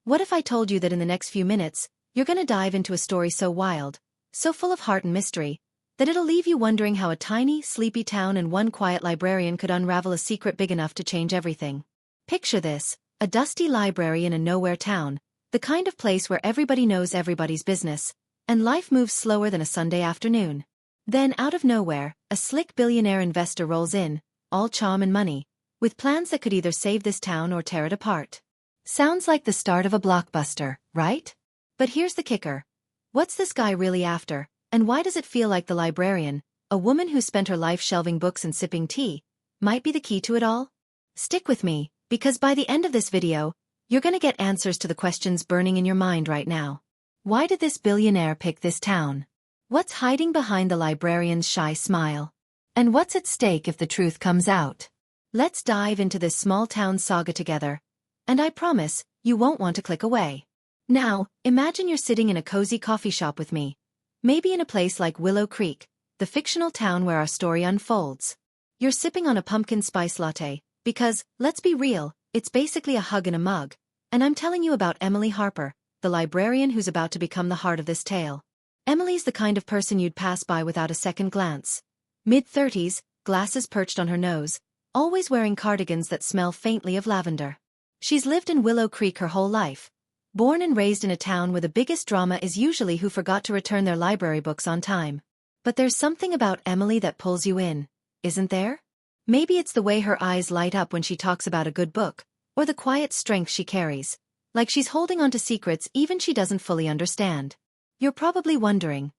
What if I told you that in the next few minutes, you're gonna dive into a story so wild, so full of heart and mystery, that it'll leave you wondering how a tiny, sleepy town and one quiet librarian could unravel a secret big enough to change everything. Picture this, a dusty library in a nowhere town, the kind of place where everybody knows everybody's business, and life moves slower than a Sunday afternoon. Then out of nowhere, a slick billionaire investor rolls in, all charm and money, with plans that could either save this town or tear it apart. Sounds like the start of a blockbuster, right? But here's the kicker. What's this guy really after, and why does it feel like the librarian, a woman who spent her life shelving books and sipping tea, might be the key to it all? Stick with me, because by the end of this video, you're gonna get answers to the questions burning in your mind right now. Why did this billionaire pick this town? What's hiding behind the librarian's shy smile? And what's at stake if the truth comes out? Let's dive into this small-town saga together, and I promise, you won't want to click away. Now, imagine you're sitting in a cozy coffee shop with me, maybe in a place like Willow Creek, the fictional town where our story unfolds. You're sipping on a pumpkin spice latte, because, let's be real, it's basically a hug in a mug, and I'm telling you about Emily Harper, the librarian who's about to become the heart of this tale. Emily's the kind of person you'd pass by without a second glance. Mid-30s, glasses perched on her nose, always wearing cardigans that smell faintly of lavender. She's lived in Willow Creek her whole life, born and raised in a town where the biggest drama is usually who forgot to return their library books on time. But there's something about Emily that pulls you in, isn't there? Maybe it's the way her eyes light up when she talks about a good book, or the quiet strength she carries, like she's holding on to secrets even she doesn't fully understand. You're probably wondering,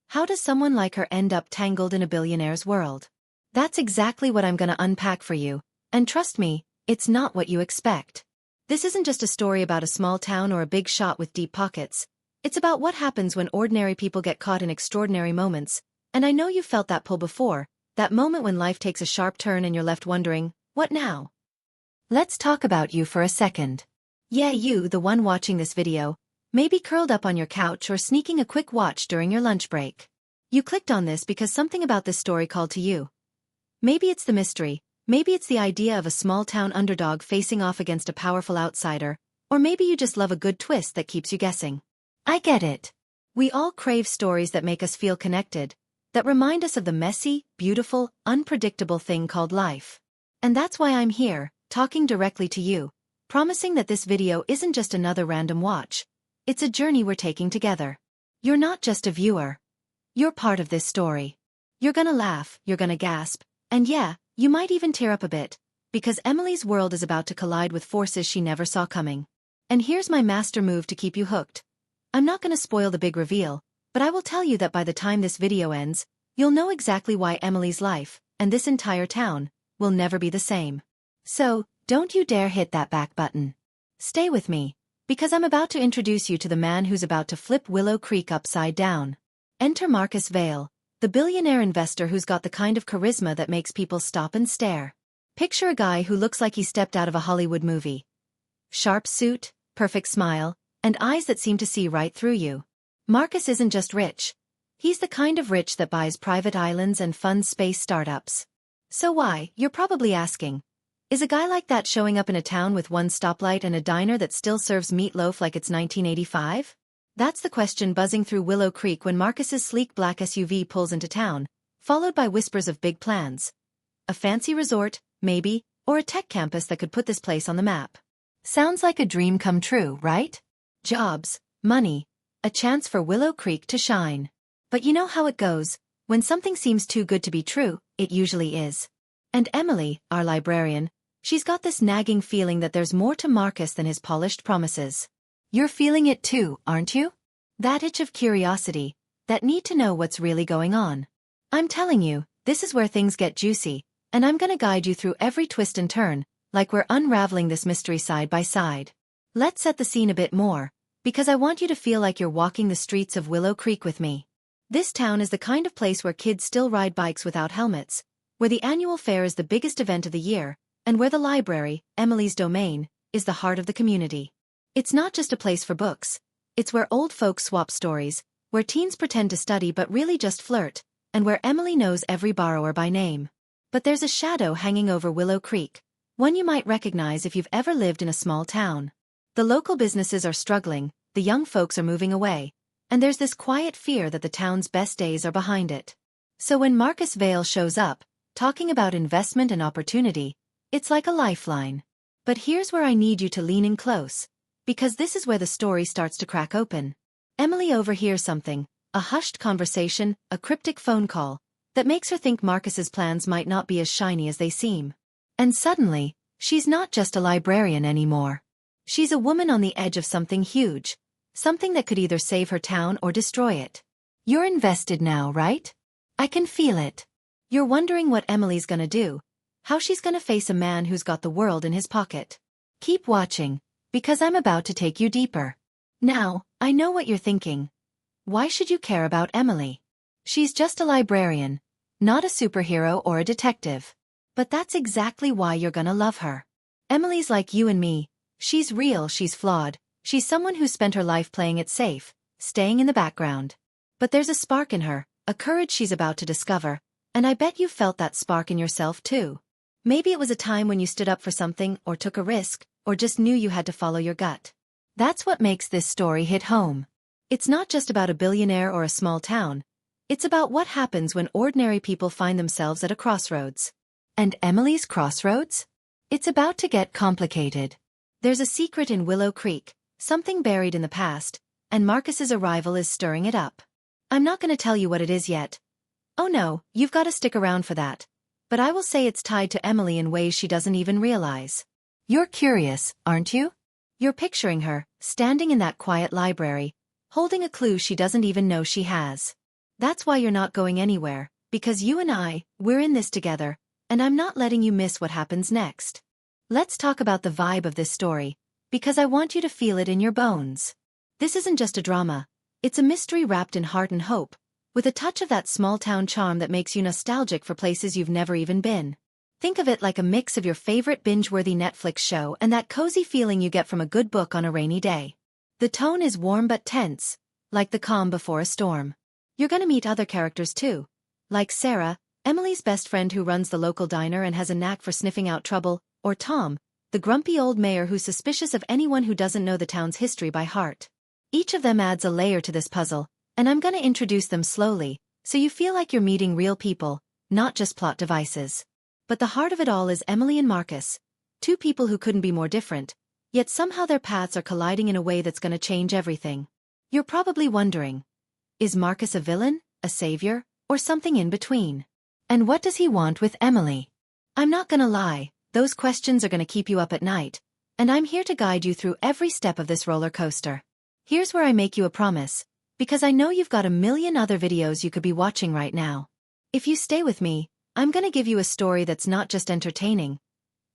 how does someone like her end up tangled in a billionaire's world? That's exactly what I'm gonna unpack for you, and trust me, it's not what you expect. This isn't just a story about a small town or a big shot with deep pockets. It's about what happens when ordinary people get caught in extraordinary moments, and I know you've felt that pull before, that moment when life takes a sharp turn and you're left wondering, what now? Let's talk about you for a second. Yeah, you, the one watching this video, maybe curled up on your couch or sneaking a quick watch during your lunch break. You clicked on this because something about this story called to you. Maybe it's the mystery, maybe it's the idea of a small-town underdog facing off against a powerful outsider, or maybe you just love a good twist that keeps you guessing. I get it. We all crave stories that make us feel connected, that remind us of the messy, beautiful, unpredictable thing called life. And that's why I'm here, talking directly to you, promising that this video isn't just another random watch. It's a journey we're taking together. You're not just a viewer. You're part of this story. You're gonna laugh, you're gonna gasp, and yeah, you might even tear up a bit, because Emily's world is about to collide with forces she never saw coming. And here's my master move to keep you hooked. I'm not gonna spoil the big reveal, but I will tell you that by the time this video ends, you'll know exactly why Emily's life, and this entire town, will never be the same. So, don't you dare hit that back button. Stay with me, because I'm about to introduce you to the man who's about to flip Willow Creek upside down. Enter Marcus Vail, the billionaire investor who's got the kind of charisma that makes people stop and stare. Picture a guy who looks like he stepped out of a Hollywood movie. Sharp suit, perfect smile, and eyes that seem to see right through you. Marcus isn't just rich. He's the kind of rich that buys private islands and funds space startups. So why, you're probably asking, is a guy like that showing up in a town with one stoplight and a diner that still serves meatloaf like it's 1985? That's the question buzzing through Willow Creek when Marcus's sleek black SUV pulls into town, followed by whispers of big plans. A fancy resort, maybe, or a tech campus that could put this place on the map. Sounds like a dream come true, right? Jobs, money, a chance for Willow Creek to shine. But you know how it goes, when something seems too good to be true, it usually is. And Emily, our librarian, she's got this nagging feeling that there's more to Marcus than his polished promises. You're feeling it too, aren't you? That itch of curiosity, that need to know what's really going on. I'm telling you, this is where things get juicy, and I'm gonna guide you through every twist and turn, like we're unraveling this mystery side by side. Let's set the scene a bit more, because I want you to feel like you're walking the streets of Willow Creek with me. This town is the kind of place where kids still ride bikes without helmets, where the annual fair is the biggest event of the year, and where the library, Emily's domain, is the heart of the community. It's not just a place for books. It's where old folks swap stories, where teens pretend to study but really just flirt, and where Emily knows every borrower by name. But there's a shadow hanging over Willow Creek, one you might recognize if you've ever lived in a small town. The local businesses are struggling, the young folks are moving away, and there's this quiet fear that the town's best days are behind it. So when Marcus Vale shows up, talking about investment and opportunity, it's like a lifeline. But here's where I need you to lean in close, because this is where the story starts to crack open. Emily overhears something, a hushed conversation, a cryptic phone call, that makes her think Marcus's plans might not be as shiny as they seem. And suddenly, she's not just a librarian anymore. She's a woman on the edge of something huge, something that could either save her town or destroy it. You're invested now, right? I can feel it. You're wondering what Emily's gonna do, how she's gonna face a man who's got the world in his pocket. Keep watching, because I'm about to take you deeper. Now, I know what you're thinking. Why should you care about Emily? She's just a librarian, not a superhero or a detective. But that's exactly why you're gonna love her. Emily's like you and me. She's real, she's flawed, she's someone who spent her life playing it safe, staying in the background. But there's a spark in her, a courage she's about to discover, and I bet you felt that spark in yourself too. Maybe it was a time when you stood up for something, or took a risk, or just knew you had to follow your gut. That's what makes this story hit home. It's not just about a billionaire or a small town. It's about what happens when ordinary people find themselves at a crossroads. And Emily's crossroads? It's about to get complicated. There's a secret in Willow Creek, something buried in the past, and Marcus's arrival is stirring it up. I'm not going to tell you what it is yet. Oh no, you've got to stick around for that. But I will say it's tied to Emily in ways she doesn't even realize. You're curious, aren't you? You're picturing her, standing in that quiet library, holding a clue she doesn't even know she has. That's why you're not going anywhere, because you and we're in this together, and I'm not letting you miss what happens next. Let's talk about the vibe of this story, because I want you to feel it in your bones. This isn't just a drama, it's a mystery wrapped in heart and hope, with a touch of that small-town charm that makes you nostalgic for places you've never even been. Think of it like a mix of your favorite binge-worthy Netflix show and that cozy feeling you get from a good book on a rainy day. The tone is warm but tense, like the calm before a storm. You're gonna meet other characters too, like Sarah, Emily's best friend who runs the local diner and has a knack for sniffing out trouble, or Tom, the grumpy old mayor who's suspicious of anyone who doesn't know the town's history by heart. Each of them adds a layer to this puzzle, and I'm gonna introduce them slowly, so you feel like you're meeting real people, not just plot devices. But the heart of it all is Emily and Marcus, two people who couldn't be more different, yet somehow their paths are colliding in a way that's gonna change everything. You're probably wondering, is Marcus a villain, a savior, or something in between? And what does he want with Emily? I'm not gonna lie, those questions are gonna keep you up at night, and I'm here to guide you through every step of this roller coaster. Here's where I make you a promise, because I know you've got a million other videos you could be watching right now. If you stay with me, I'm gonna give you a story that's not just entertaining.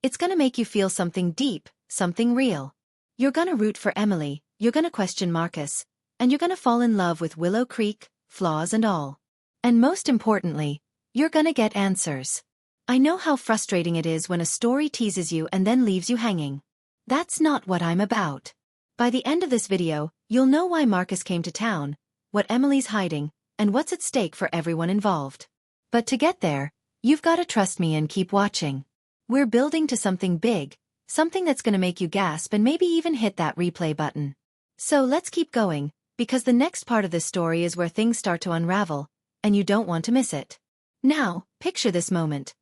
It's gonna make you feel something deep, something real. You're gonna root for Emily, you're gonna question Marcus, and you're gonna fall in love with Willow Creek, flaws and all. And most importantly, you're gonna get answers. I know how frustrating it is when a story teases you and then leaves you hanging. That's not what I'm about. By the end of this video, you'll know why Marcus came to town, what Emily's hiding, and what's at stake for everyone involved. But to get there, you've got to trust me and keep watching. We're building to something big, something that's gonna make you gasp and maybe even hit that replay button. So let's keep going, because the next part of this story is where things start to unravel, and you don't want to miss it. Now, picture this moment.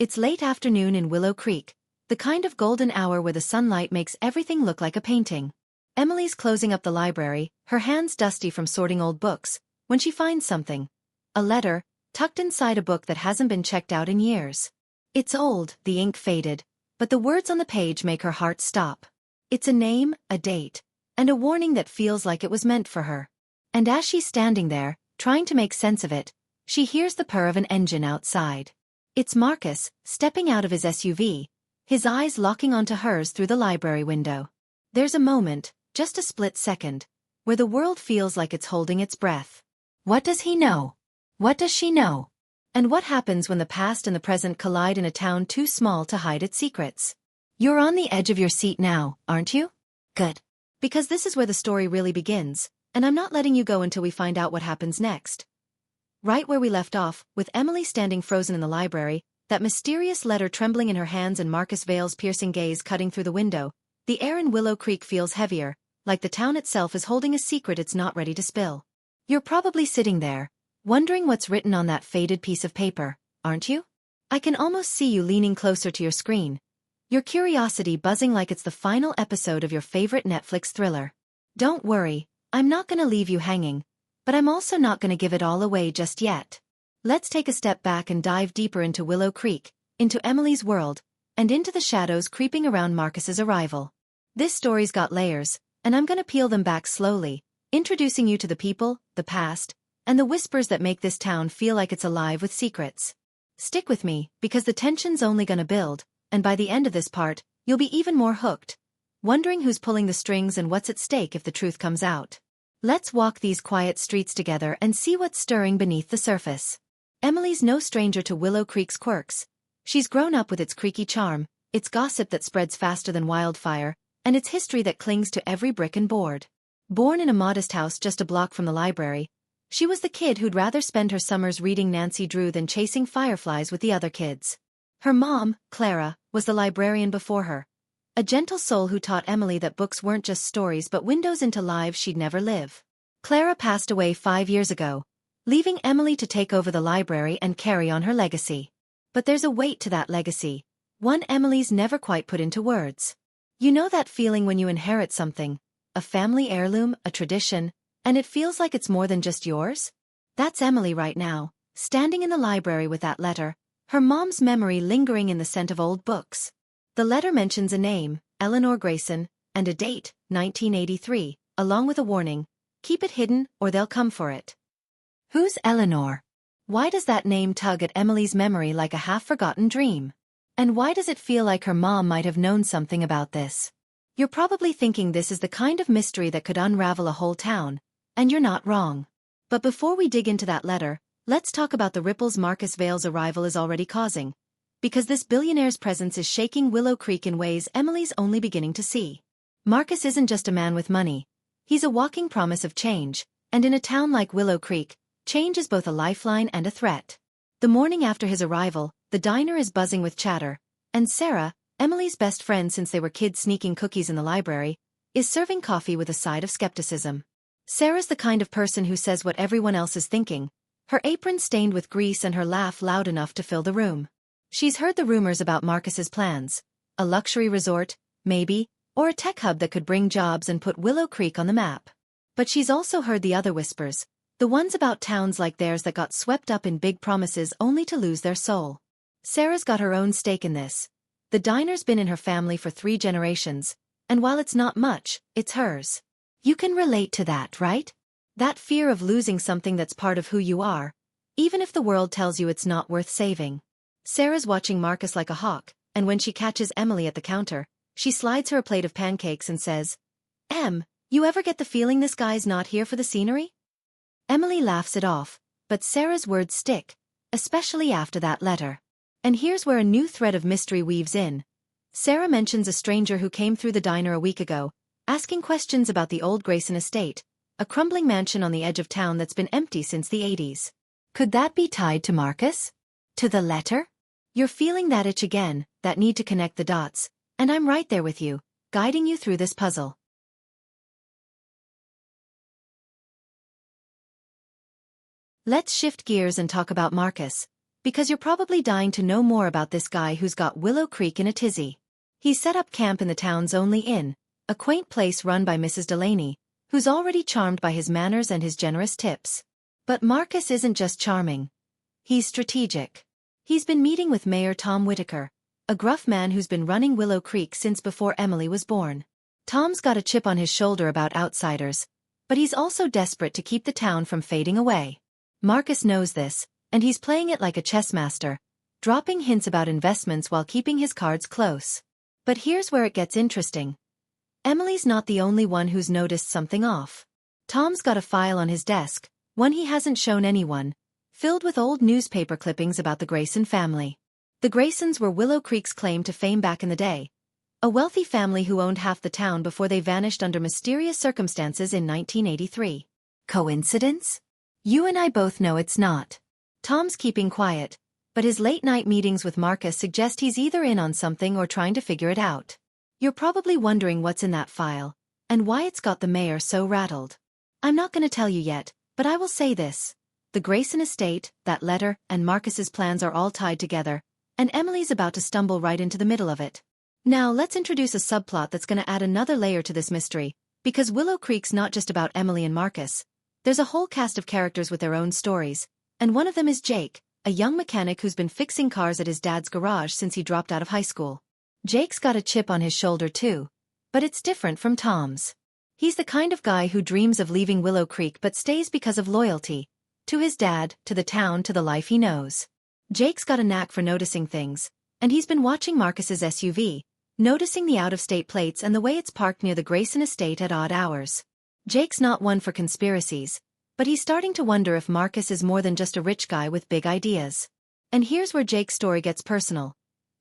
It's late afternoon in Willow Creek, the kind of golden hour where the sunlight makes everything look like a painting. Emily's closing up the library, her hands dusty from sorting old books, when she finds something. A letter, tucked inside a book that hasn't been checked out in years. It's old, the ink faded, but the words on the page make her heart stop. It's a name, a date, and a warning that feels like it was meant for her. And as she's standing there, trying to make sense of it, she hears the purr of an engine outside. It's Marcus, stepping out of his SUV, his eyes locking onto hers through the library window. There's a moment, just a split second, where the world feels like it's holding its breath. What does he know? What does she know? And what happens when the past and the present collide in a town too small to hide its secrets? You're on the edge of your seat now, aren't you? Good. Because this is where the story really begins, and I'm not letting you go until we find out what happens next. Right where we left off, with Emily standing frozen in the library, that mysterious letter trembling in her hands and Marcus Vale's piercing gaze cutting through the window, The air in Willow Creek feels heavier, like the town itself is holding a secret it's not ready to spill. You're probably sitting there, wondering what's written on that faded piece of paper, aren't you? I can almost see you leaning closer to your screen, your curiosity buzzing like it's the final episode of your favorite Netflix thriller. Don't worry, I'm not gonna leave you hanging, but I'm also not gonna give it all away just yet. Let's take a step back and dive deeper into Willow Creek, into Emily's world, and into the shadows creeping around Marcus's arrival. This story's got layers, and I'm gonna peel them back slowly, introducing you to the people, the past, and the whispers that make this town feel like it's alive with secrets. Stick with me, because the tension's only gonna build, and by the end of this part, you'll be even more hooked, wondering who's pulling the strings and what's at stake if the truth comes out. Let's walk these quiet streets together and see what's stirring beneath the surface. Emily's no stranger to Willow Creek's quirks. She's grown up with its creaky charm, its gossip that spreads faster than wildfire, and its history that clings to every brick and board. Born in a modest house just a block from the library, she was the kid who'd rather spend her summers reading Nancy Drew than chasing fireflies with the other kids. Her mom, Clara, was the librarian before her, a gentle soul who taught Emily that books weren't just stories but windows into lives she'd never live. Clara passed away 5 years ago, leaving Emily to take over the library and carry on her legacy. But there's a weight to that legacy, one Emily's never quite put into words. You know that feeling when you inherit something, a family heirloom, a tradition, and it feels like it's more than just yours? That's Emily right now, standing in the library with that letter, her mom's memory lingering in the scent of old books. The letter mentions a name, Eleanor Grayson, and a date, 1983, along with a warning, keep it hidden or they'll come for it. Who's Eleanor? Why does that name tug at Emily's memory like a half-forgotten dream? And why does it feel like her mom might have known something about this? You're probably thinking this is the kind of mystery that could unravel a whole town, and you're not wrong. But before we dig into that letter, let's talk about the ripples Marcus Vale's arrival is already causing. Because this billionaire's presence is shaking Willow Creek in ways Emily's only beginning to see. Marcus isn't just a man with money. He's a walking promise of change, and in a town like Willow Creek, change is both a lifeline and a threat. The morning after his arrival, the diner is buzzing with chatter, and Sarah, Emily's best friend since they were kids sneaking cookies in the library, is serving coffee with a side of skepticism. Sarah's the kind of person who says what everyone else is thinking, her apron stained with grease and her laugh loud enough to fill the room. She's heard the rumors about Marcus's plans, a luxury resort, maybe, or a tech hub that could bring jobs and put Willow Creek on the map. But she's also heard the other whispers, the ones about towns like theirs that got swept up in big promises only to lose their soul. Sarah's got her own stake in this. The diner's been in her family for 3 generations, and while it's not much, it's hers. You can relate to that, right? That fear of losing something that's part of who you are, even if the world tells you it's not worth saving. Sarah's watching Marcus like a hawk, and when she catches Emily at the counter, she slides her a plate of pancakes and says, "Em, you ever get the feeling this guy's not here for the scenery?" Emily laughs it off, but Sarah's words stick, especially after that letter. And here's where a new thread of mystery weaves in. Sarah mentions a stranger who came through the diner a week ago, asking questions about the old Grayson estate, a crumbling mansion on the edge of town that's been empty since the 80s. Could that be tied to Marcus? To the letter? You're feeling that itch again, that need to connect the dots, and I'm right there with you, guiding you through this puzzle. Let's shift gears and talk about Marcus, because you're probably dying to know more about this guy who's got Willow Creek in a tizzy. He's set up camp in the town's only inn, a quaint place run by Mrs. Delaney, who's already charmed by his manners and his generous tips. But Marcus isn't just charming. He's strategic. He's been meeting with Mayor Tom Whitaker, a gruff man who's been running Willow Creek since before Emily was born. Tom's got a chip on his shoulder about outsiders, but he's also desperate to keep the town from fading away. Marcus knows this, and he's playing it like a chess master, dropping hints about investments while keeping his cards close. But here's where it gets interesting. Emily's not the only one who's noticed something off. Tom's got a file on his desk, one he hasn't shown anyone, filled with old newspaper clippings about the Grayson family. The Graysons were Willow Creek's claim to fame back in the day, a wealthy family who owned half the town before they vanished under mysterious circumstances in 1983. Coincidence? You and I both know it's not. Tom's keeping quiet, but his late-night meetings with Marcus suggest he's either in on something or trying to figure it out. You're probably wondering what's in that file, and why it's got the mayor so rattled. I'm not gonna tell you yet, but I will say this. The Grayson estate, that letter, and Marcus's plans are all tied together, and Emily's about to stumble right into the middle of it. Now let's introduce a subplot that's gonna add another layer to this mystery, because Willow Creek's not just about Emily and Marcus. There's a whole cast of characters with their own stories, and one of them is Jake, a young mechanic who's been fixing cars at his dad's garage since he dropped out of high school. Jake's got a chip on his shoulder too, but it's different from Tom's. He's the kind of guy who dreams of leaving Willow Creek but stays because of loyalty. To his dad, to the town, to the life he knows. Jake's got a knack for noticing things, and he's been watching Marcus's SUV, noticing the out-of-state plates and the way it's parked near the Grayson estate at odd hours. Jake's not one for conspiracies, but he's starting to wonder if Marcus is more than just a rich guy with big ideas. And here's where Jake's story gets personal.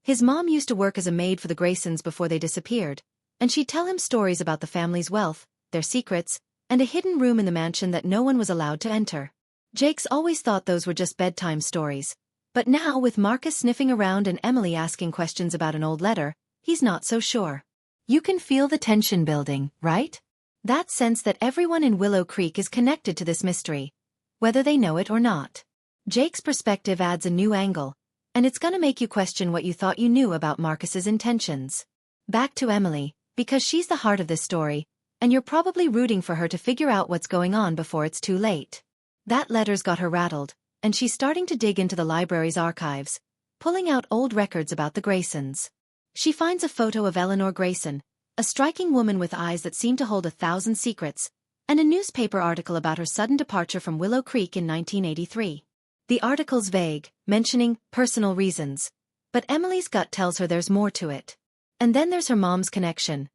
His mom used to work as a maid for the Graysons before they disappeared, and she'd tell him stories about the family's wealth, their secrets, and a hidden room in the mansion that no one was allowed to enter. Jake's always thought those were just bedtime stories, but now with Marcus sniffing around and Emily asking questions about an old letter, he's not so sure. You can feel the tension building, right? That sense that everyone in Willow Creek is connected to this mystery, whether they know it or not. Jake's perspective adds a new angle, and it's gonna make you question what you thought you knew about Marcus's intentions. Back to Emily, because she's the heart of this story, and you're probably rooting for her to figure out what's going on before it's too late. That letter's got her rattled, and she's starting to dig into the library's archives, pulling out old records about the Graysons. She finds a photo of Eleanor Grayson, a striking woman with eyes that seem to hold 1,000 secrets, and a newspaper article about her sudden departure from Willow Creek in 1983. The article's vague, mentioning personal reasons, but Emily's gut tells her there's more to it. And then there's her mom's connection.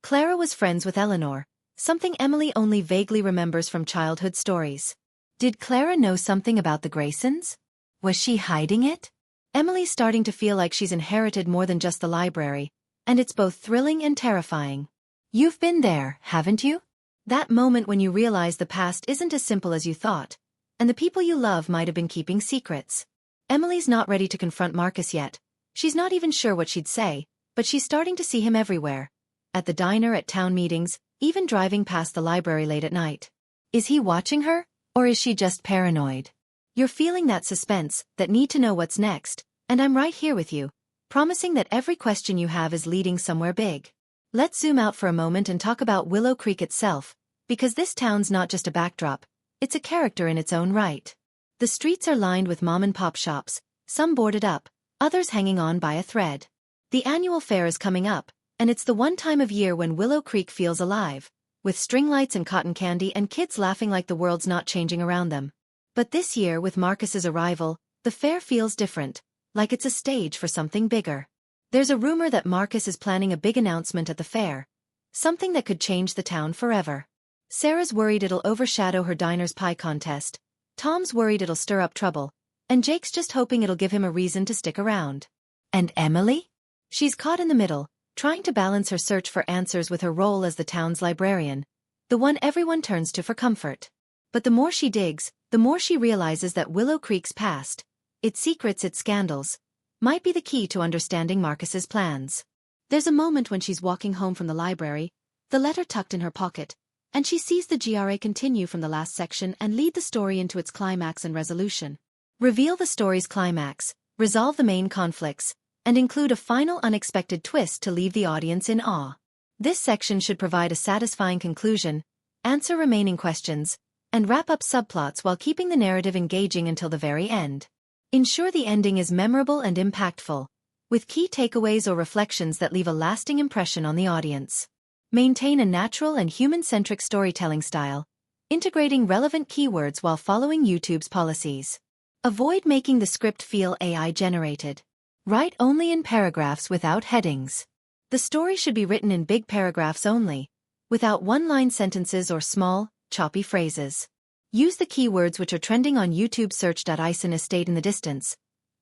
Clara was friends with Eleanor, something Emily only vaguely remembers from childhood stories. Did Clara know something about the Graysons? Was she hiding it? Emily's starting to feel like she's inherited more than just the library, and it's both thrilling and terrifying. You've been there, haven't you? That moment when you realize the past isn't as simple as you thought, and the people you love might have been keeping secrets. Emily's not ready to confront Marcus yet. She's not even sure what she'd say, but she's starting to see him everywhere. At the diner, at town meetings, even driving past the library late at night. Is he watching her? Or is she just paranoid? You're feeling that suspense, that need to know what's next, and I'm right here with you, promising that every question you have is leading somewhere big. Let's zoom out for a moment and talk about Willow Creek itself, because this town's not just a backdrop, it's a character in its own right. The streets are lined with mom-and-pop shops, some boarded up, others hanging on by a thread. The annual fair is coming up, and it's the one time of year when Willow Creek feels alive, with string lights and cotton candy and kids laughing like the world's not changing around them. But this year, with Marcus's arrival, the fair feels different, like it's a stage for something bigger. There's a rumor that Marcus is planning a big announcement at the fair, something that could change the town forever. Sarah's worried it'll overshadow her diner's pie contest, Tom's worried it'll stir up trouble, and Jake's just hoping it'll give him a reason to stick around. And Emily? She's caught in the middle, trying to balance her search for answers with her role as the town's librarian, the one everyone turns to for comfort. But the more she digs, the more she realizes that Willow Creek's past, its secrets, its scandals, might be the key to understanding Marcus's plans. There's a moment when she's walking home from the library, the letter tucked in her pocket, and she sees the GRA continue from the last section and lead the story into its climax and resolution. Reveal the story's climax, resolve the main conflicts, and include a final unexpected twist to leave the audience in awe. This section should provide a satisfying conclusion, answer remaining questions, and wrap up subplots while keeping the narrative engaging until the very end. Ensure the ending is memorable and impactful, with key takeaways or reflections that leave a lasting impression on the audience. Maintain a natural and human-centric storytelling style, integrating relevant keywords while following YouTube's policies. Avoid making the script feel AI-generated. Write only in paragraphs without headings. The story should be written in big paragraphs only, without one-line sentences or small, choppy phrases. Use the keywords which are trending on YouTube. Search Ison estate in the distance.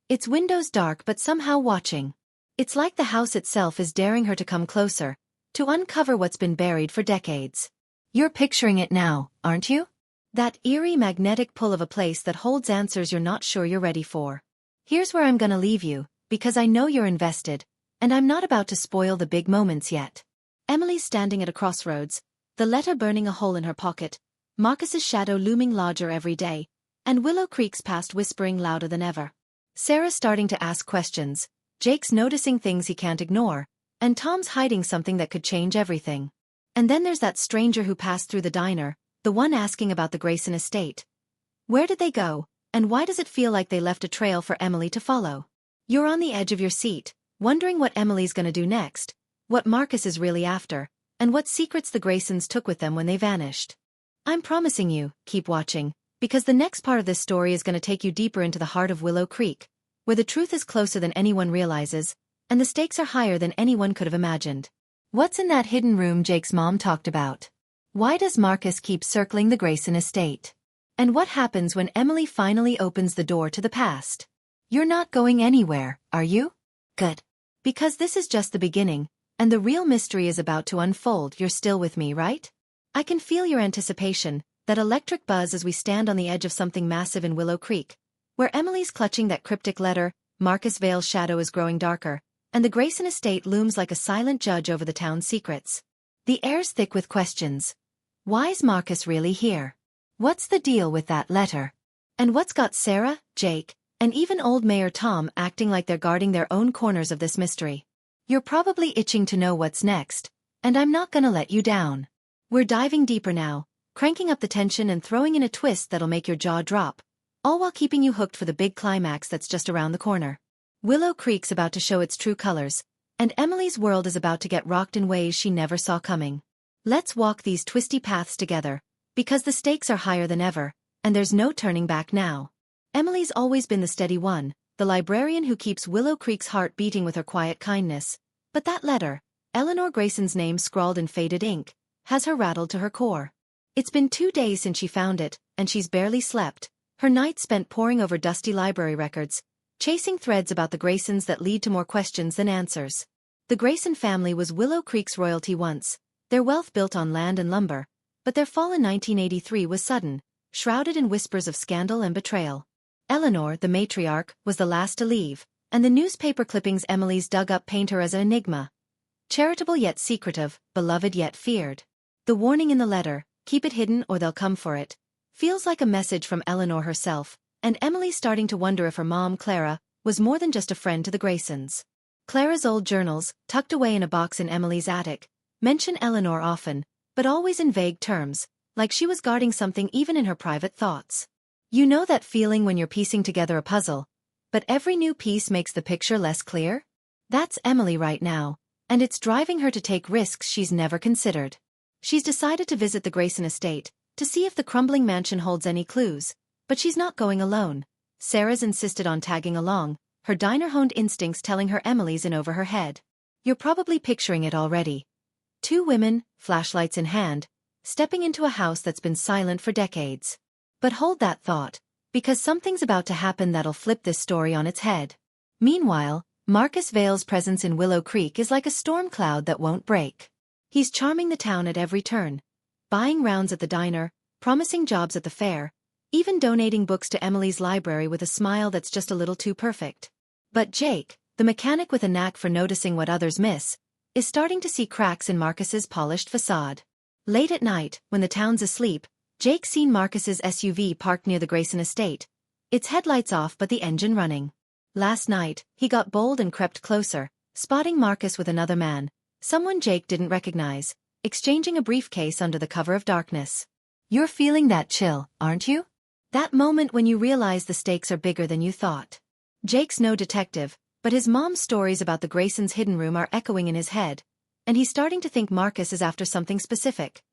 Its windows dark but somehow watching. It's like the house itself is daring her to come closer, to uncover what's been buried for decades. You're picturing it now, aren't you? That eerie magnetic pull of a place that holds answers you're not sure you're ready for. Here's where I'm gonna leave you, because I know you're invested, And I'm not about to spoil the big moments yet. Emily's standing at a crossroads, the letter burning a hole in her pocket, Marcus's shadow looming larger every day, and Willow Creek's past whispering louder than ever. Sarah's starting to ask questions, Jake's noticing things he can't ignore, and Tom's hiding something that could change everything. And then there's that stranger who passed through the diner, the one asking about the Grayson estate. Where did they go, and why does it feel like they left a trail for Emily to follow? You're on the edge of your seat, wondering what Emily's gonna do next, what Marcus is really after, and what secrets the Graysons took with them when they vanished. I'm promising you, keep watching, because the next part of this story is gonna take you deeper into the heart of Willow Creek, where the truth is closer than anyone realizes, and the stakes are higher than anyone could have imagined. What's in that hidden room Jake's mom talked about? Why does Marcus keep circling the Grayson estate? And what happens when Emily finally opens the door to the past? You're not going anywhere, are you? Good. Because this is just the beginning, and the real mystery is about to unfold. You're still with me, right? I can feel your anticipation, that electric buzz as we stand on the edge of something massive in Willow Creek, where Emily's clutching that cryptic letter, Marcus Vale's shadow is growing darker, and the Grayson estate looms like a silent judge over the town's secrets. The air's thick with questions. Why's Marcus really here? What's the deal with that letter? And what's got Sarah, Jake, and even old Mayor Tom acting like they're guarding their own corners of this mystery? You're probably itching to know what's next, and I'm not gonna let you down. We're diving deeper now, cranking up the tension and throwing in a twist that'll make your jaw drop, all while keeping you hooked for the big climax that's just around the corner. Willow Creek's about to show its true colors, and Emily's world is about to get rocked in ways she never saw coming. Let's walk these twisty paths together, because the stakes are higher than ever, and there's no turning back now. Emily's always been the steady one, the librarian who keeps Willow Creek's heart beating with her quiet kindness. But that letter, Eleanor Grayson's name scrawled in faded ink, has her rattled to her core. It's been 2 days since she found it, and she's barely slept, her nights spent poring over dusty library records, chasing threads about the Graysons that lead to more questions than answers. The Grayson family was Willow Creek's royalty once, their wealth built on land and lumber, but their fall in 1983 was sudden, shrouded in whispers of scandal and betrayal. Eleanor, the matriarch, was the last to leave, and the newspaper clippings Emily's dug up paint her as an enigma. Charitable yet secretive, beloved yet feared. The warning in the letter, keep it hidden or they'll come for it, feels like a message from Eleanor herself, and Emily's starting to wonder if her mom, Clara, was more than just a friend to the Graysons. Clara's old journals, tucked away in a box in Emily's attic, mention Eleanor often, but always in vague terms, like she was guarding something even in her private thoughts. You know that feeling when you're piecing together a puzzle, but every new piece makes the picture less clear? That's Emily right now, and it's driving her to take risks she's never considered. She's decided to visit the Grayson estate, to see if the crumbling mansion holds any clues, but she's not going alone. Sarah's insisted on tagging along, her diner-honed instincts telling her Emily's in over her head. You're probably picturing it already. 2 women, flashlights in hand, stepping into a house that's been silent for decades. But hold that thought, because something's about to happen that'll flip this story on its head. Meanwhile, Marcus Vale's presence in Willow Creek is like a storm cloud that won't break. He's charming the town at every turn, buying rounds at the diner, promising jobs at the fair, even donating books to Emily's library with a smile that's just a little too perfect. But Jake, the mechanic with a knack for noticing what others miss, is starting to see cracks in Marcus's polished facade. Late at night, when the town's asleep, Jake's seen Marcus's SUV parked near the Grayson estate, its headlights off but the engine running. Last night, he got bold and crept closer, spotting Marcus with another man, someone Jake didn't recognize, exchanging a briefcase under the cover of darkness. You're feeling that chill, aren't you? That moment when you realize the stakes are bigger than you thought. Jake's no detective, but his mom's stories about the Graysons' hidden room are echoing in his head, and he's starting to think Marcus is after something specific.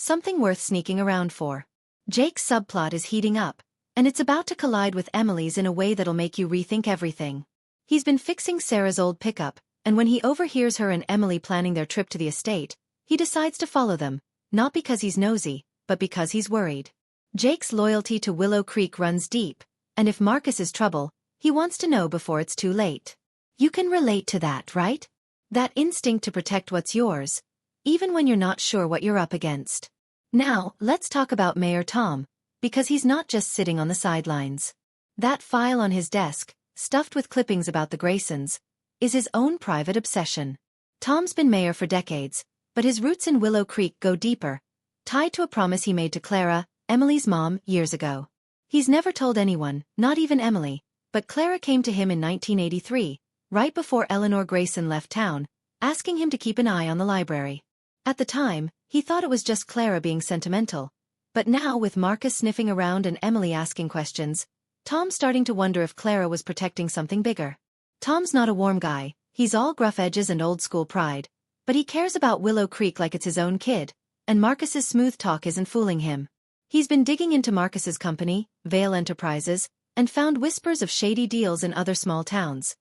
Something worth sneaking around for. Jake's subplot is heating up, and it's about to collide with Emily's in a way that'll make you rethink everything. He's been fixing Sarah's old pickup, and when he overhears her and Emily planning their trip to the estate, he decides to follow them, not because he's nosy, but because he's worried. Jake's loyalty to Willow Creek runs deep, and if Marcus is trouble, he wants to know before it's too late. You can relate to that, right? That instinct to protect what's yours, even when you're not sure what you're up against. Now, let's talk about Mayor Tom, because he's not just sitting on the sidelines. That file on his desk, stuffed with clippings about the Graysons, is his own private obsession. Tom's been mayor for decades, but his roots in Willow Creek go deeper, tied to a promise he made to Clara, Emily's mom, years ago. He's never told anyone, not even Emily, but Clara came to him in 1983, right before Eleanor Grayson left town, asking him to keep an eye on the library. At the time, he thought it was just Clara being sentimental, but now with Marcus sniffing around and Emily asking questions, Tom's starting to wonder if Clara was protecting something bigger. Tom's not a warm guy, he's all gruff edges and old-school pride, but he cares about Willow Creek like it's his own kid, and Marcus's smooth talk isn't fooling him. He's been digging into Marcus's company, Vale Enterprises, and found whispers of shady deals in other small towns.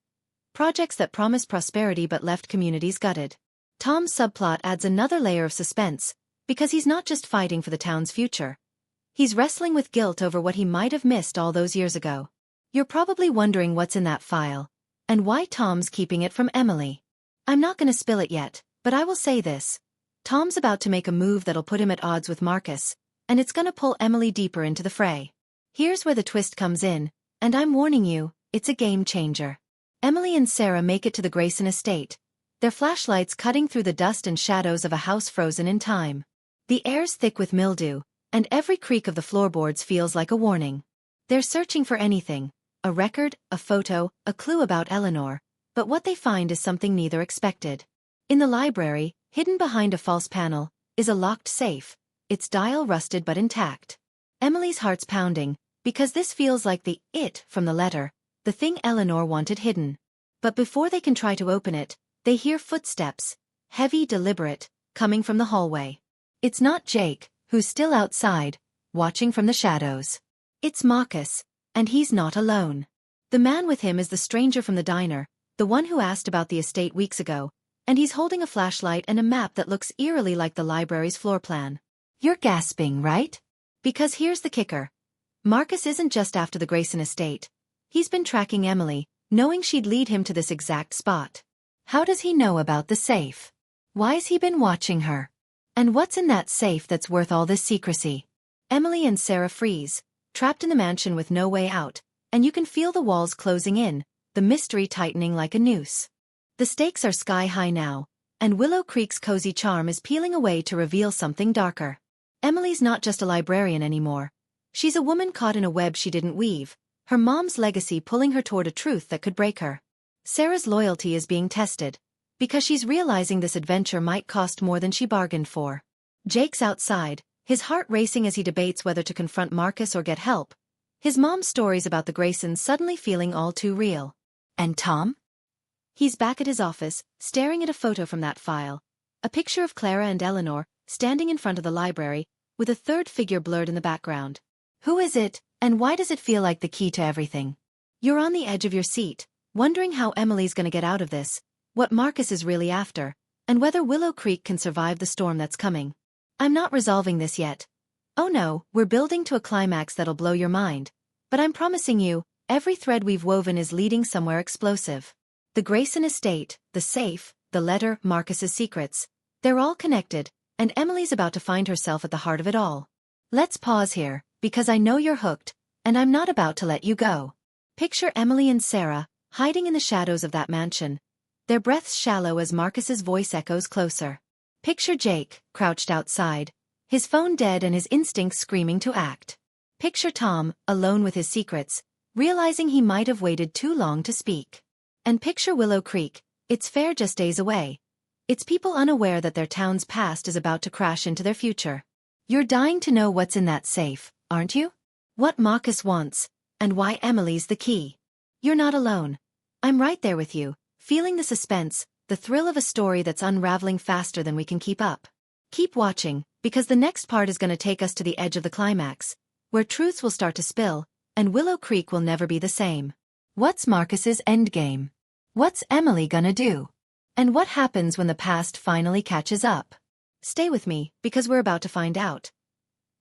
Projects that promised prosperity but left communities gutted. Tom's subplot adds another layer of suspense, because he's not just fighting for the town's future. He's wrestling with guilt over what he might have missed all those years ago. You're probably wondering what's in that file, and why Tom's keeping it from Emily. I'm not gonna spill it yet, but I will say this. Tom's about to make a move that'll put him at odds with Marcus, and it's gonna pull Emily deeper into the fray. Here's where the twist comes in, and I'm warning you, it's a game changer. Emily and Sarah make it to the Grayson estate, their flashlights cutting through the dust and shadows of a house frozen in time. The air's thick with mildew, and every creak of the floorboards feels like a warning. They're searching for anything, a record, a photo, a clue about Eleanor, but what they find is something neither expected. In the library, hidden behind a false panel, is a locked safe, its dial rusted but intact. Emily's heart's pounding, because this feels like the "it" from the letter, the thing Eleanor wanted hidden. But before they can try to open it, they hear footsteps, heavy, deliberate, coming from the hallway. It's not Jake, who's still outside, watching from the shadows. It's Marcus, and he's not alone. The man with him is the stranger from the diner, the one who asked about the estate weeks ago, and he's holding a flashlight and a map that looks eerily like the library's floor plan. You're gasping, right? Because here's the kicker. Marcus isn't just after the Grayson estate. He's been tracking Emily, knowing she'd lead him to this exact spot. How does he know about the safe? Why's he been watching her? And what's in that safe that's worth all this secrecy? Emily and Sarah freeze, trapped in the mansion with no way out, and you can feel the walls closing in, the mystery tightening like a noose. The stakes are sky high now, and Willow Creek's cozy charm is peeling away to reveal something darker. Emily's not just a librarian anymore. She's a woman caught in a web she didn't weave, her mom's legacy pulling her toward a truth that could break her. Sarah's loyalty is being tested, because she's realizing this adventure might cost more than she bargained for. Jake's outside, his heart racing as he debates whether to confront Marcus or get help, his mom's stories about the Graysons suddenly feeling all too real. And Tom? He's back at his office, staring at a photo from that file, a picture of Clara and Eleanor, standing in front of the library, with a third figure blurred in the background. Who is it, and why does it feel like the key to everything? You're on the edge of your seat, wondering how Emily's gonna get out of this, what Marcus is really after, and whether Willow Creek can survive the storm that's coming. I'm not resolving this yet. Oh no, we're building to a climax that'll blow your mind. But I'm promising you, every thread we've woven is leading somewhere explosive. The Grayson estate, the safe, the letter, Marcus's secrets. They're all connected, and Emily's about to find herself at the heart of it all. Let's pause here, because I know you're hooked, and I'm not about to let you go. Picture Emily and Sarah, hiding in the shadows of that mansion, their breaths shallow as Marcus's voice echoes closer. Picture Jake, crouched outside, his phone dead and his instincts screaming to act. Picture Tom, alone with his secrets, realizing he might have waited too long to speak. And picture Willow Creek, its fair just days away. Its people unaware that their town's past is about to crash into their future. You're dying to know what's in that safe, aren't you? What Marcus wants, and why Emily's the key. You're not alone. I'm right there with you, feeling the suspense, the thrill of a story that's unraveling faster than we can keep up. Keep watching, because the next part is going to take us to the edge of the climax, where truths will start to spill, and Willow Creek will never be the same. What's Marcus's endgame? What's Emily gonna do? And what happens when the past finally catches up? Stay with me, because we're about to find out.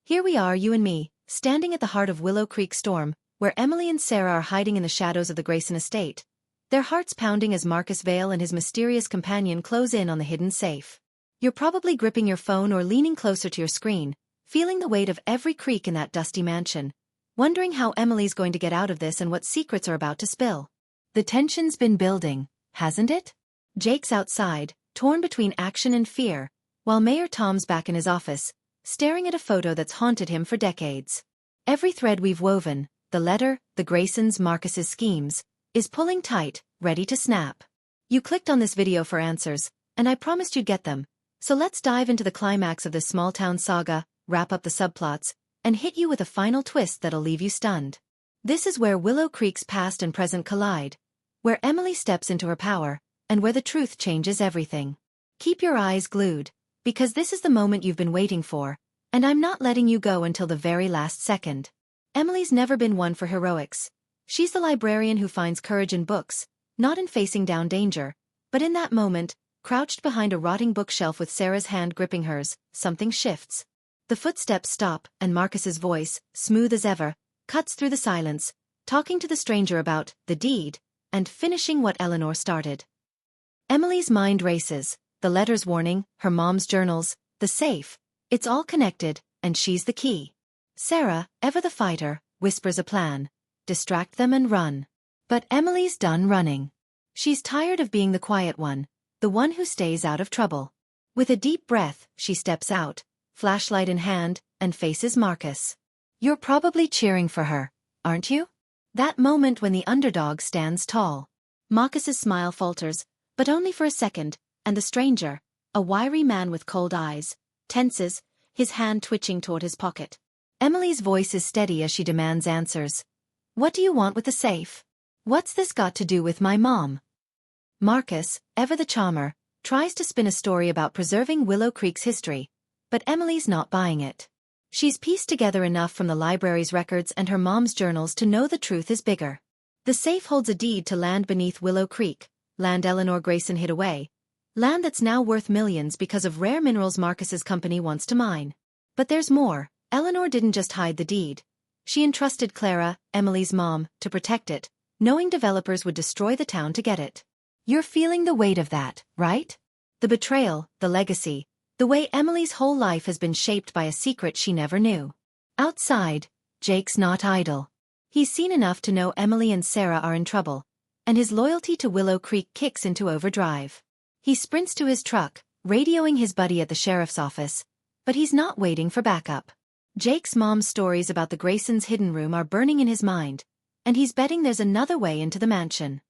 Here we are, you and me, standing at the heart of Willow Creek storm, where Emily and Sarah are hiding in the shadows of the Grayson estate, their hearts pounding as Marcus Vale and his mysterious companion close in on the hidden safe. You're probably gripping your phone or leaning closer to your screen, feeling the weight of every creak in that dusty mansion, wondering how Emily's going to get out of this and what secrets are about to spill. The tension's been building, hasn't it? Jake's outside, torn between action and fear, while Mayor Tom's back in his office, staring at a photo that's haunted him for decades. Every thread we've woven, the letter, the Graysons, Marcus's schemes, is pulling tight, ready to snap. You clicked on this video for answers, and I promised you'd get them. So let's dive into the climax of this small-town saga, wrap up the subplots, and hit you with a final twist that'll leave you stunned. This is where Willow Creek's past and present collide, where Emily steps into her power, and where the truth changes everything. Keep your eyes glued, because this is the moment you've been waiting for, and I'm not letting you go until the very last second. Emily's never been one for heroics. She's the librarian who finds courage in books, not in facing down danger, but in that moment, crouched behind a rotting bookshelf with Sarah's hand gripping hers, something shifts. The footsteps stop, and Marcus's voice, smooth as ever, cuts through the silence, talking to the stranger about the deed, and finishing what Eleanor started. Emily's mind races, the letters warning, her mom's journals, the safe. It's all connected, and she's the key. Sarah, ever the fighter, whispers a plan. Distract them and run. But Emily's done running. She's tired of being the quiet one, the one who stays out of trouble. With a deep breath, she steps out, flashlight in hand, and faces Marcus. You're probably cheering for her, aren't you? That moment when the underdog stands tall. Marcus's smile falters, but only for a second, and the stranger, a wiry man with cold eyes, tenses, his hand twitching toward his pocket. Emily's voice is steady as she demands answers. What do you want with the safe? What's this got to do with my mom? Marcus, ever the charmer, tries to spin a story about preserving Willow Creek's history, but Emily's not buying it. She's pieced together enough from the library's records and her mom's journals to know the truth is bigger. The safe holds a deed to land beneath Willow Creek, land Eleanor Grayson hid away, land that's now worth millions because of rare minerals Marcus's company wants to mine. But there's more. Eleanor didn't just hide the deed. She entrusted Clara, Emily's mom, to protect it, knowing developers would destroy the town to get it. You're feeling the weight of that, right? The betrayal, the legacy, the way Emily's whole life has been shaped by a secret she never knew. Outside, Jake's not idle. He's seen enough to know Emily and Sarah are in trouble, and his loyalty to Willow Creek kicks into overdrive. He sprints to his truck, radioing his buddy at the sheriff's office, but he's not waiting for backup. Jake's mom's stories about the Graysons' hidden room are burning in his mind, and he's betting there's another way into the mansion.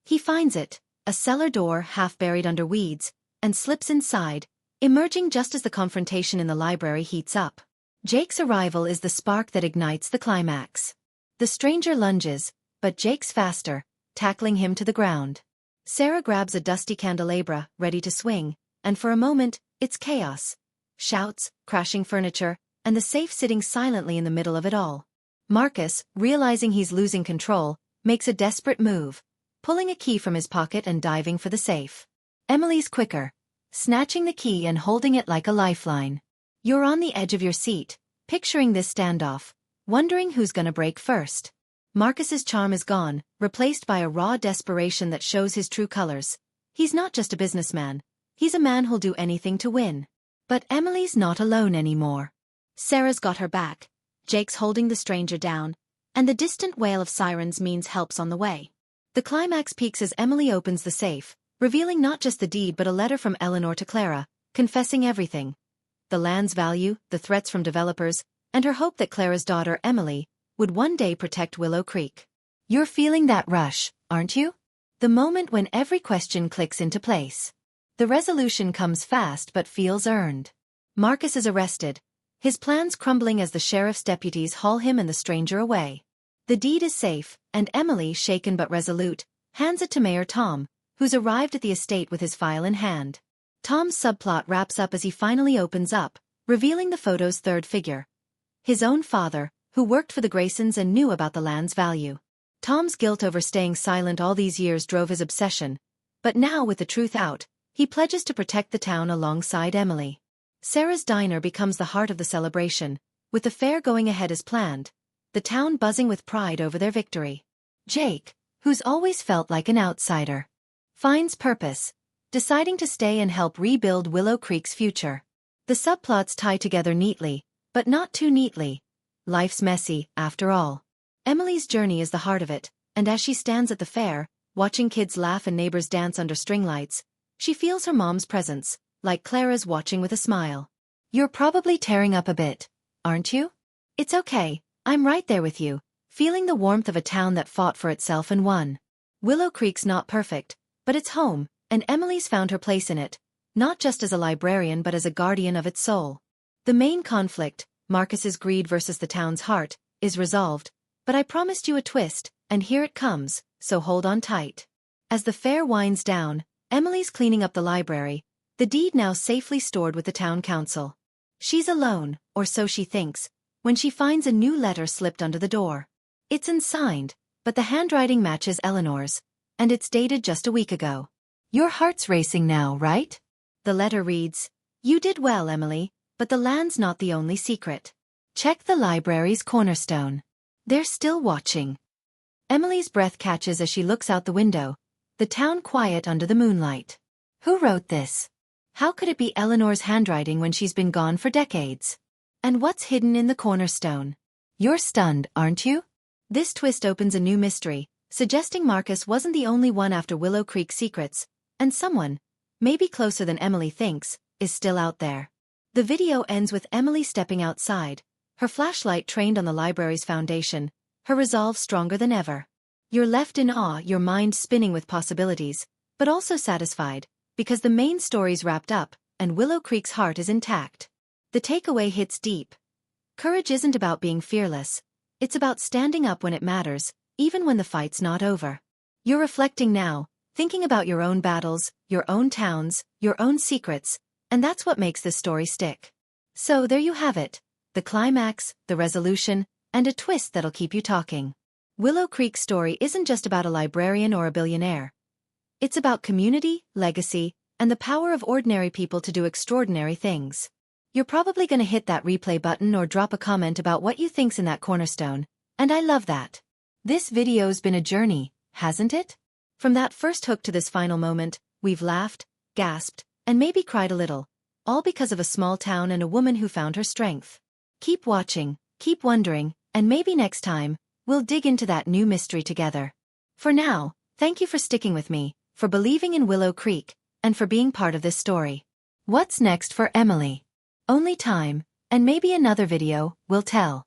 He finds it, a cellar door half buried under weeds, and slips inside, emerging just as the confrontation in the library heats up. Jake's arrival is the spark that ignites the climax. The stranger lunges, but Jake's faster, tackling him to the ground. Sarah grabs a dusty candelabra, ready to swing, and for a moment, it's chaos. Shouts, crashing furniture, and the safe sitting silently in the middle of it all. Marcus, realizing he's losing control, makes a desperate move, pulling a key from his pocket and diving for the safe. Emily's quicker, snatching the key and holding it like a lifeline. You're on the edge of your seat, picturing this standoff, wondering who's gonna break first. Marcus's charm is gone, replaced by a raw desperation that shows his true colors. He's not just a businessman, he's a man who'll do anything to win. But Emily's not alone anymore. Sarah's got her back, Jake's holding the stranger down, and the distant wail of sirens means help's on the way. The climax peaks as Emily opens the safe, revealing not just the deed but a letter from Eleanor to Clara, confessing everything. The land's value, the threats from developers, and her hope that Clara's daughter, Emily, would one day protect Willow Creek. You're feeling that rush, aren't you? The moment when every question clicks into place. The resolution comes fast but feels earned. Marcus is arrested, his plans crumbling as the sheriff's deputies haul him and the stranger away. The deed is safe, and Emily, shaken but resolute, hands it to Mayor Tom, who's arrived at the estate with his file in hand. Tom's subplot wraps up as he finally opens up, revealing the photo's third figure. His own father, who worked for the Graysons and knew about the land's value. Tom's guilt over staying silent all these years drove his obsession, but now with the truth out, he pledges to protect the town alongside Emily. Sarah's diner becomes the heart of the celebration, with the fair going ahead as planned, the town buzzing with pride over their victory. Jake, who's always felt like an outsider, finds purpose, deciding to stay and help rebuild Willow Creek's future. The subplots tie together neatly, but not too neatly. Life's messy, after all. Emily's journey is the heart of it, and as she stands at the fair, watching kids laugh and neighbors dance under string lights. She feels her mom's presence, like Clara's watching with a smile. You're probably tearing up a bit, aren't you? It's okay, I'm right there with you, feeling the warmth of a town that fought for itself and won. Willow Creek's not perfect, but it's home, and Emily's found her place in it, not just as a librarian but as a guardian of its soul. The main conflict, Marcus's greed versus the town's heart, is resolved, but I promised you a twist, and here it comes, so hold on tight. As the fair winds down, Emily's cleaning up the library, the deed now safely stored with the town council. She's alone, or so she thinks, when she finds a new letter slipped under the door. It's unsigned, but the handwriting matches Eleanor's, and it's dated just a week ago. Your heart's racing now, right? The letter reads, "You did well, Emily, but the land's not the only secret. Check the library's cornerstone. They're still watching." Emily's breath catches as she looks out the window, the town quiet under the moonlight. Who wrote this? How could it be Eleanor's handwriting when she's been gone for decades? And what's hidden in the cornerstone? You're stunned, aren't you? This twist opens a new mystery, suggesting Marcus wasn't the only one after Willow Creek's secrets, and someone, maybe closer than Emily thinks, is still out there. The video ends with Emily stepping outside, her flashlight trained on the library's foundation, her resolve stronger than ever. You're left in awe, your mind spinning with possibilities, but also satisfied, because the main story's wrapped up, and Willow Creek's heart is intact. The takeaway hits deep. Courage isn't about being fearless. It's about standing up when it matters, even when the fight's not over. You're reflecting now, thinking about your own battles, your own towns, your own secrets, and that's what makes this story stick. So there you have it, the climax, the resolution, and a twist that'll keep you talking. Willow Creek's story isn't just about a librarian or a billionaire. It's about community, legacy, and the power of ordinary people to do extraordinary things. You're probably gonna hit that replay button or drop a comment about what you think's in that cornerstone, and I love that. This video's been a journey, hasn't it? From that first hook to this final moment, we've laughed, gasped, and maybe cried a little, all because of a small town and a woman who found her strength. Keep watching, keep wondering, and maybe next time, we'll dig into that new mystery together. For now, thank you for sticking with me, for believing in Willow Creek, and for being part of this story. What's next for Emily? Only time, and maybe another video, will tell.